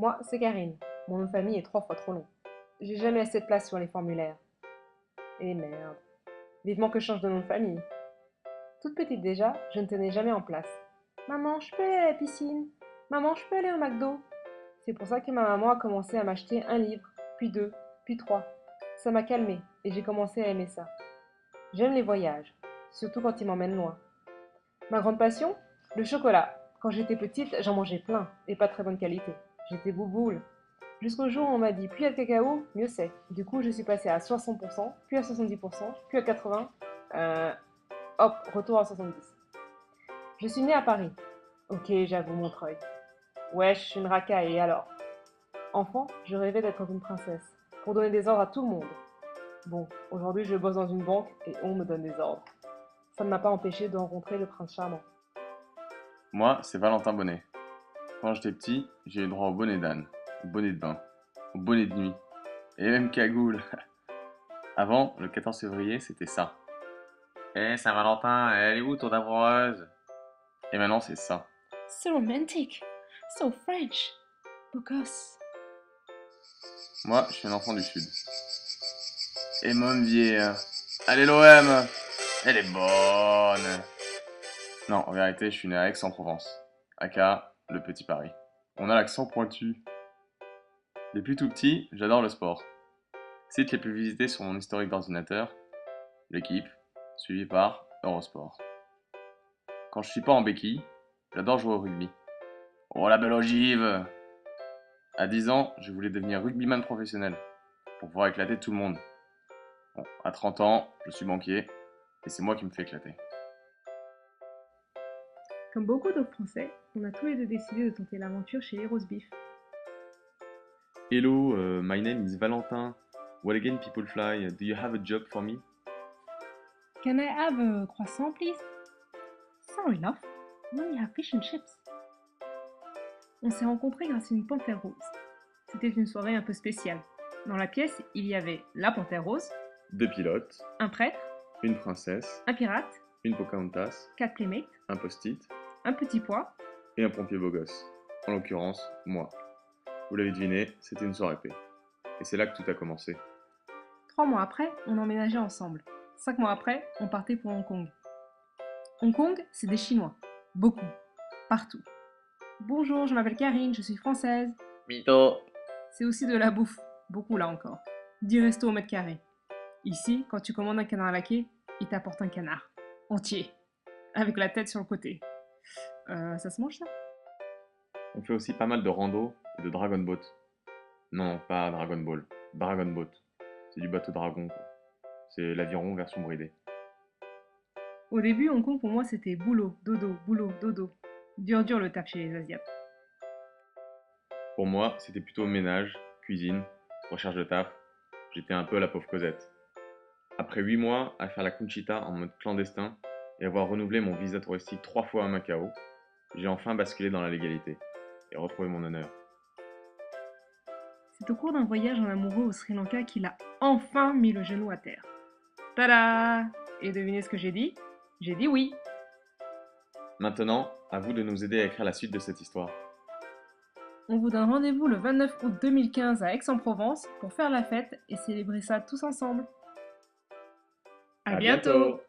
Moi, c'est Karine. Mon nom de famille est 3 fois trop long. J'ai jamais assez de place sur les formulaires. Et merde. Vivement que je change de nom de famille. Toute petite déjà, je ne tenais jamais en place. Maman, je peux aller à la piscine. Maman, je peux aller au McDo. C'est pour ça que ma maman a commencé à m'acheter un livre, puis deux, puis trois. Ça m'a calmée et j'ai commencé à aimer ça. J'aime les voyages, surtout quand ils m'emmènent loin. Ma grande passion? Le chocolat. Quand j'étais petite, j'en mangeais plein et pas de très bonne qualité. J'étais bouboule. Jusqu'au jour où on m'a dit plus il y a de cacao, mieux c'est. Du coup, je suis passée à 60%, puis à 70%, puis à 80%. Hop, retour à 70. Je suis née à Paris. Ok, j'avoue Montreuil. Wesh, je suis une racaille, et alors? Enfant, je rêvais d'être comme une princesse, pour donner des ordres à tout le monde. Bon, aujourd'hui je bosse dans une banque et on me donne des ordres. Ça ne m'a pas empêché de rencontrer le prince charmant. Moi, c'est Valentin Bonnet. Quand j'étais petit, j'ai eu droit au bonnet d'âne, au bonnet de bain, au bonnet de nuit, et même cagoule. Avant, le 14 février, c'était ça. Eh, Saint-Valentin, elle est où ton amoureuse? Et maintenant, c'est ça. So romantic, so French, beau gosse. Moi, je suis un enfant du Sud. Et mon vieille. Allez l'OM! Elle est bonne! Non, en vérité, je suis né à Aix-en-Provence, aka le Petit Paris. On a l'accent pointu. Depuis tout petit, j'adore le sport. Sites les plus visités sur mon historique d'ordinateur, l'équipe, suivi par Eurosport. Quand je suis pas en béquille, j'adore jouer au rugby. Oh la belle ogive! À 10 ans, je voulais devenir rugbyman professionnel, pour pouvoir éclater tout le monde. Bon, à 30 ans, je suis banquier, et c'est moi qui me fais éclater. Comme beaucoup d'autres Français, on a tous les deux décidé de tenter l'aventure chez les Rose Beef. Hello, my name is Valentin. What again people fly? Do you have a job for me? Can I have a croissant, please? Sorry, love. We only have fish and chips. On s'est rencontrés grâce à une panthère rose. C'était une soirée un peu spéciale. Dans la pièce, il y avait la panthère rose, Deux pilotes, un prêtre, une princesse, un pirate, une Pocahontas, 4 playmates, un post-it un petit pois. et un pompier beau gosse. En l'occurrence, moi. Vous l'avez deviné, c'était une soirée paix. Et c'est là que tout a commencé. 3 mois après, on emménageait ensemble. 5 mois après, on partait pour Hong Kong. Hong Kong, c'est des Chinois. Beaucoup. Partout. Bonjour, je m'appelle Karine, je suis française. Mytho! C'est aussi de la bouffe. Beaucoup là encore. 10 restos au mètre carré. Ici, quand tu commandes un canard laqué, il t'apporte un canard. Entier. Avec la tête sur le côté. Ça se mange ça? On fait aussi pas mal de rando et de dragon boat. Non, pas Dragon Ball. Dragon boat. C'est du bateau dragon, quoi. C'est l'aviron version bridée. Au début, Hong Kong pour moi c'était boulot, dodo. Dur le taf chez les Asiates. Pour moi, c'était plutôt ménage, cuisine, recherche de taf. J'étais un peu la pauvre Cosette. Après 8 mois à faire la Conchita en mode clandestin et avoir renouvelé mon visa touristique 3 fois à Macao, j'ai enfin basculé dans la légalité et retrouvé mon honneur. C'est au cours d'un voyage en amoureux au Sri Lanka qu'il a enfin mis le genou à terre. Tada! Et devinez ce que j'ai dit? J'ai dit oui. Maintenant, à vous de nous aider à écrire la suite de cette histoire. On vous donne rendez-vous le 29 août 2015 à Aix-en-Provence pour faire la fête et célébrer ça tous ensemble. À bientôt!